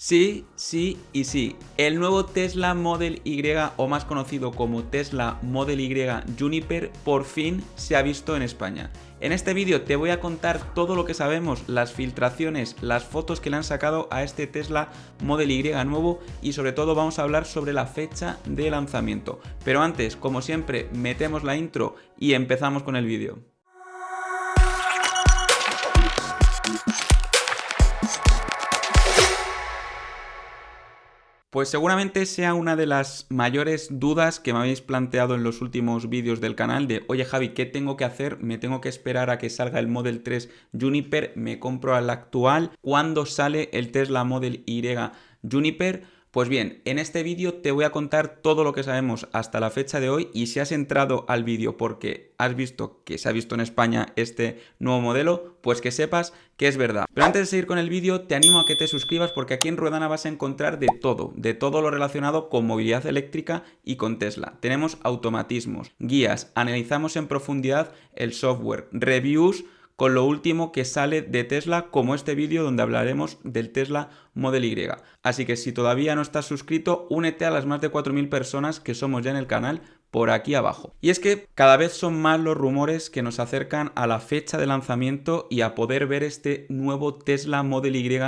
Sí, sí y sí. El nuevo Tesla Model Y, o más conocido como Tesla Model Y Juniper, por fin se ha visto en España. En este vídeo te voy a contar todo lo que sabemos, las filtraciones, las fotos que le han sacado a este Tesla Model Y nuevo y sobre todo vamos a hablar sobre la fecha de lanzamiento. Pero antes, como siempre, metemos la intro y empezamos con el vídeo. Pues seguramente sea una de las mayores dudas que me habéis planteado en los últimos vídeos del canal de oye Javi, ¿qué tengo que hacer? ¿Me tengo que esperar a que salga el Model 3 Juniper? ¿Me compro al actual? ¿Cuándo sale el Tesla Model Y Juniper? Pues bien, en este vídeo te voy a contar todo lo que sabemos hasta la fecha de hoy y si has entrado al vídeo porque has visto que se ha visto en España este nuevo modelo, pues que sepas que es verdad. Pero antes de seguir con el vídeo, te animo a que te suscribas porque aquí en Ruedana vas a encontrar de todo lo relacionado con movilidad eléctrica y con Tesla. Tenemos automatismos, guías, analizamos en profundidad el software, reviews con lo último que sale de Tesla, como este vídeo donde hablaremos del Tesla Model Y. Así que si todavía no estás suscrito, únete a las más de 4.000 personas que somos ya en el canal por aquí abajo. Y es que cada vez son más los rumores que nos acercan a la fecha de lanzamiento y a poder ver este nuevo Tesla Model Y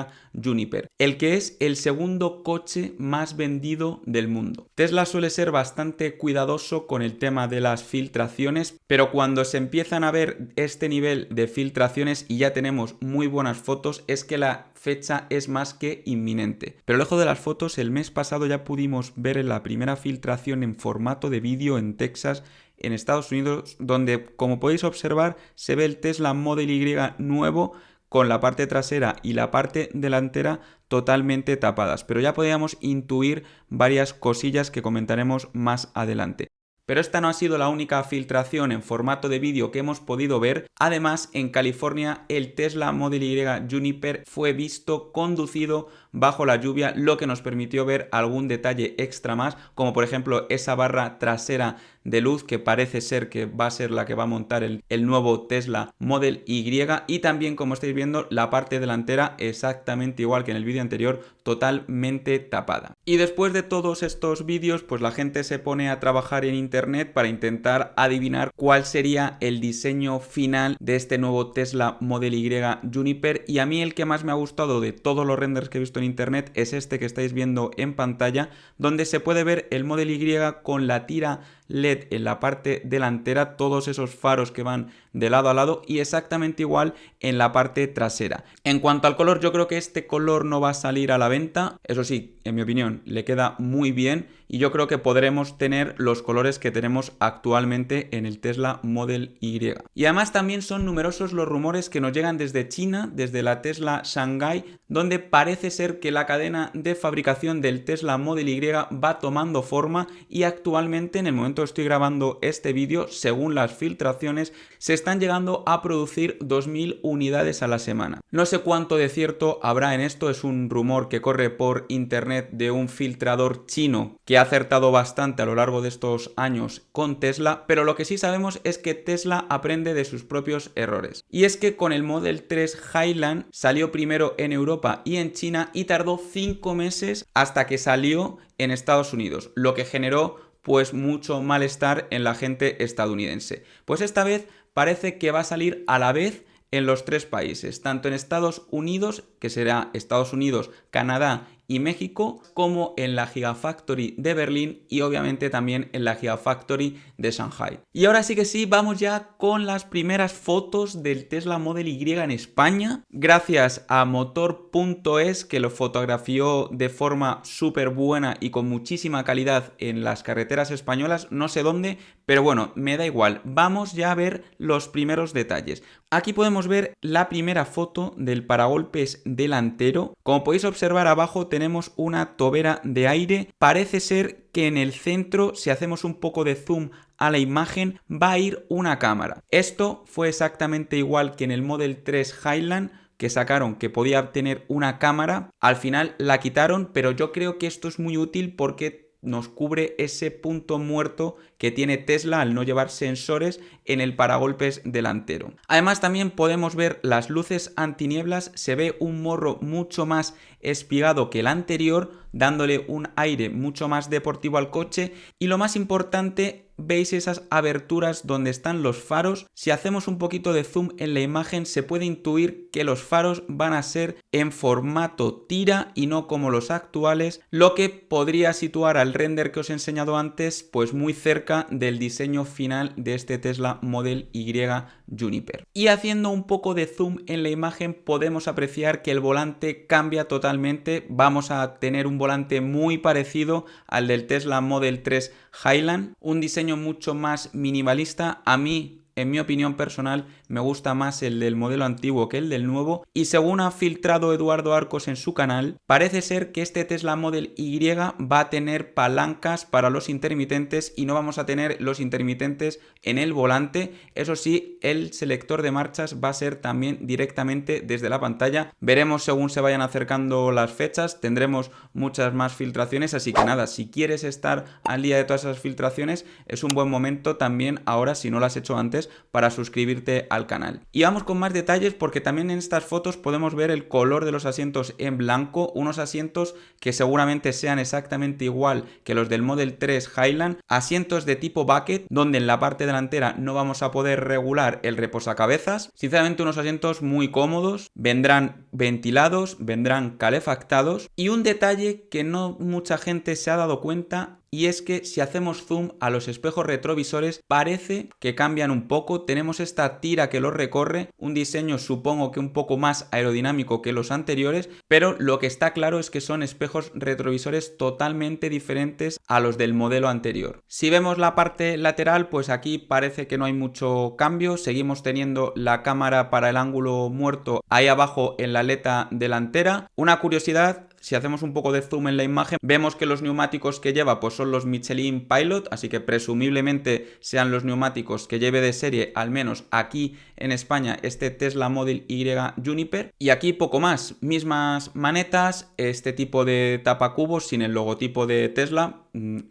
Juniper, el que es el segundo coche más vendido del mundo. Tesla suele ser bastante cuidadoso con el tema de las filtraciones, pero cuando se empiezan a ver este nivel de filtraciones y ya tenemos muy buenas fotos, es que la fecha es más que inminente. Pero lejos de las fotos, el mes pasado ya pudimos ver la primera filtración en formato de vídeo en Texas, en Estados Unidos, donde, como podéis observar, se ve el Tesla Model Y nuevo con la parte trasera y la parte delantera totalmente tapadas. Pero ya podíamos intuir varias cosillas que comentaremos más adelante. Pero esta no ha sido la única filtración en formato de vídeo que hemos podido ver. Además, en California, el Tesla Model Y Juniper fue visto conducido bajo la lluvia, lo que nos permitió ver algún detalle extra más, como por ejemplo esa barra trasera de luz que parece ser que va a ser la que va a montar el nuevo Tesla Model Y, y también, como estáis viendo, la parte delantera exactamente igual que en el vídeo anterior, totalmente tapada. Y después de todos estos vídeos, pues la gente se pone a trabajar en internet para intentar adivinar cuál sería el diseño final de este nuevo Tesla Model Y Juniper, y a mí el que más me ha gustado de todos los renders que he visto en internet es este que estáis viendo en pantalla, donde se puede ver el Model Y con la tira LED en la parte delantera, todos esos faros que van de lado a lado, y exactamente igual en la parte trasera. En cuanto al color, yo creo que este color no va a salir a la venta, eso sí, en mi opinión le queda muy bien y yo creo que podremos tener los colores que tenemos actualmente en el Tesla Model Y. Y además también son numerosos los rumores que nos llegan desde China, desde la Tesla Shanghai, donde parece ser que la cadena de fabricación del Tesla Model Y va tomando forma y actualmente, en el momento que estoy grabando este vídeo, según las filtraciones, se están llegando a producir 2.000 unidades a la semana. No sé cuánto de cierto habrá en esto, es un rumor que corre por internet de un filtrador chino que ha acertado bastante a lo largo de estos años con Tesla, pero lo que sí sabemos es que Tesla aprende de sus propios errores. Y es que con el Model 3 Highland salió primero en Europa y en China y tardó 5 meses hasta que salió en Estados Unidos, lo que generó pues mucho malestar en la gente estadounidense. Pues esta vez parece que va a salir a la vez en los tres países, tanto en Estados Unidos, que será Estados Unidos, Canadá y México, como en la Gigafactory de Berlín y obviamente también en la Gigafactory de Shanghai. Y ahora sí que sí, vamos ya con las primeras fotos del Tesla Model Y en España, gracias a Motor.es, que lo fotografió de forma súper buena y con muchísima calidad en las carreteras españolas, no sé dónde, pero bueno, me da igual. Vamos ya a ver los primeros detalles. Aquí podemos ver la primera foto del paragolpes delantero. Como podéis observar, abajo tenemos una tobera de aire. Parece ser que en el centro, si hacemos un poco de zoom a la imagen, va a ir una cámara. Esto fue exactamente igual que en el Model 3 Highland, que sacaron que podía tener una cámara. Al final la quitaron, pero yo creo que esto es muy útil porque nos cubre ese punto muerto que tiene Tesla al no llevar sensores en el paragolpes delantero. Además también podemos ver las luces antinieblas, se ve un morro mucho más espigado que el anterior, dándole un aire mucho más deportivo al coche y lo más importante, veis esas aberturas donde están los faros. Si hacemos un poquito de zoom en la imagen se puede intuir que los faros van a ser en formato tira y no como los actuales, lo que podría situar al render que os he enseñado antes pues muy cerca del diseño final de este Tesla Model Y Juniper. Y haciendo un poco de zoom en la imagen podemos apreciar que el volante cambia totalmente, vamos a tener un volante muy parecido al del Tesla Model 3 Highland, un diseño mucho más minimalista. A mí, en mi opinión personal, me gusta más el del modelo antiguo que el del nuevo, y según ha filtrado Eduardo Arcos en su canal, parece ser que este Tesla Model Y va a tener palancas para los intermitentes y no vamos a tener los intermitentes en el volante. Eso sí, el selector de marchas va a ser también directamente desde la pantalla. Veremos según se vayan acercando las fechas, tendremos muchas más filtraciones, así que nada, si quieres estar al día de todas esas filtraciones, es un buen momento también ahora, si no lo has hecho antes, para suscribirte al canal. Y vamos con más detalles porque también en estas fotos podemos ver el color de los asientos en blanco, unos asientos que seguramente sean exactamente igual que los del Model 3 Highland, asientos de tipo bucket donde en la parte delantera no vamos a poder regular el reposacabezas. Sinceramente unos asientos muy cómodos, vendrán ventilados, vendrán calefactados y un detalle que no mucha gente se ha dado cuenta, y es que si hacemos zoom a los espejos retrovisores parece que cambian un poco, tenemos esta tira que los recorre, un diseño supongo que un poco más aerodinámico que los anteriores, pero lo que está claro es que son espejos retrovisores totalmente diferentes a los del modelo anterior. Si vemos la parte lateral, pues aquí parece que no hay mucho cambio, seguimos teniendo la cámara para el ángulo muerto ahí abajo en la aleta delantera. Una curiosidad, si hacemos un poco de zoom en la imagen, vemos que los neumáticos que lleva pues son los Michelin Pilot, así que presumiblemente sean los neumáticos que lleve de serie, al menos aquí en España, este Tesla Model Y Juniper. Y aquí poco más, mismas manetas, este tipo de tapacubos sin el logotipo de Tesla,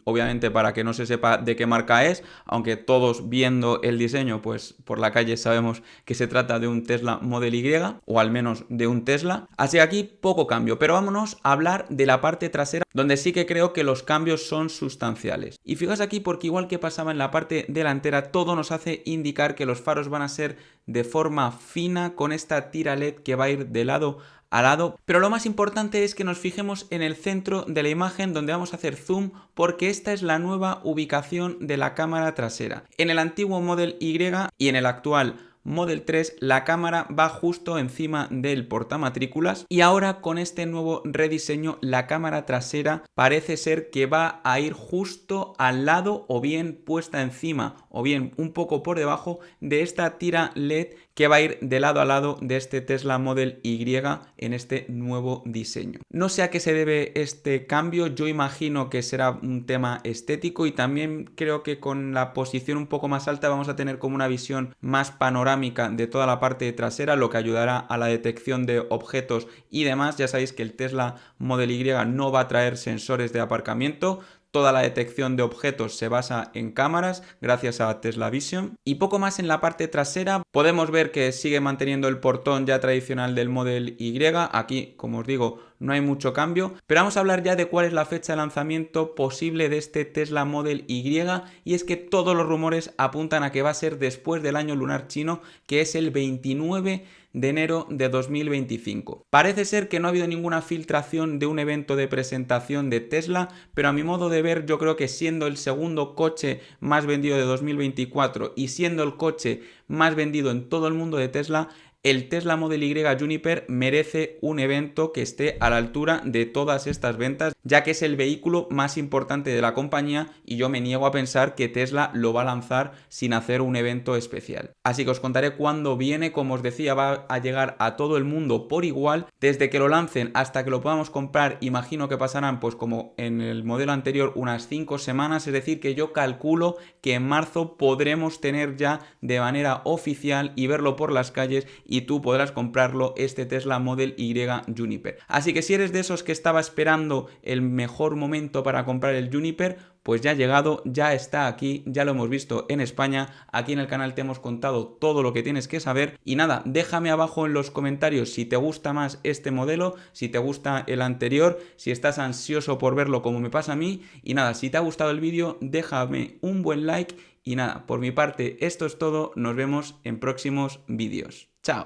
obviamente para que no se sepa de qué marca es, aunque todos viendo el diseño pues por la calle sabemos que se trata de un Tesla Model Y, o al menos de un Tesla. Así que aquí poco cambio, pero vámonos a hablar de la parte trasera, donde sí que creo que los cambios son sustanciales. Y fijaos aquí porque igual que pasaba en la parte delantera, todo nos hace indicar que los faros van a ser de forma fina con esta tira LED que va a ir de lado a lado, pero lo más importante es que nos fijemos en el centro de la imagen donde vamos a hacer zoom, porque esta es la nueva ubicación de la cámara trasera. En el antiguo Model Y y en el actual Model 3 la cámara va justo encima del portamatrículas, y ahora con este nuevo rediseño la cámara trasera parece ser que va a ir justo al lado, o bien puesta encima o bien un poco por debajo de esta tira LED que va a ir de lado a lado de este Tesla Model Y en este nuevo diseño. No sé a qué se debe este cambio, yo imagino que será un tema estético, y también creo que con la posición un poco más alta vamos a tener como una visión más panorámica de toda la parte trasera, lo que ayudará a la detección de objetos y demás. Ya sabéis que el Tesla Model Y no va a traer sensores de aparcamiento. Toda la detección de objetos se basa en cámaras gracias a Tesla Vision. Y poco más en la parte trasera. Podemos ver que sigue manteniendo el portón ya tradicional del Model Y. Aquí, como os digo, no hay mucho cambio. Pero vamos a hablar ya de cuál es la fecha de lanzamiento posible de este Tesla Model Y. Y es que todos los rumores apuntan a que va a ser después del año lunar chino, que es el 29 de enero de 2025. Parece ser que no ha habido ninguna filtración de un evento de presentación de Tesla, pero a mi modo de ver yo creo que siendo el segundo coche más vendido de 2024 y siendo el coche más vendido en todo el mundo de Tesla, el Tesla Model Y Juniper merece un evento que esté a la altura de todas estas ventas, ya que es el vehículo más importante de la compañía y yo me niego a pensar que Tesla lo va a lanzar sin hacer un evento especial. Así que os contaré cuándo viene. Como os decía, va a llegar a todo el mundo por igual. Desde que lo lancen hasta que lo podamos comprar, imagino que pasarán, pues como en el modelo anterior, unas 5 semanas, es decir, que yo calculo que en marzo podremos tener ya de manera oficial y verlo por las calles y tú podrás comprarlo, este Tesla Model Y Juniper. Así que si eres de esos que estaba esperando el mejor momento para comprar el Juniper, pues ya ha llegado, ya está aquí, ya lo hemos visto en España. Aquí en el canal te hemos contado todo lo que tienes que saber. Y nada, déjame abajo en los comentarios si te gusta más este modelo, si te gusta el anterior, si estás ansioso por verlo como me pasa a mí. Y nada, si te ha gustado el vídeo, déjame un buen like. Y nada, por mi parte esto es todo, nos vemos en próximos vídeos. ¡Chao!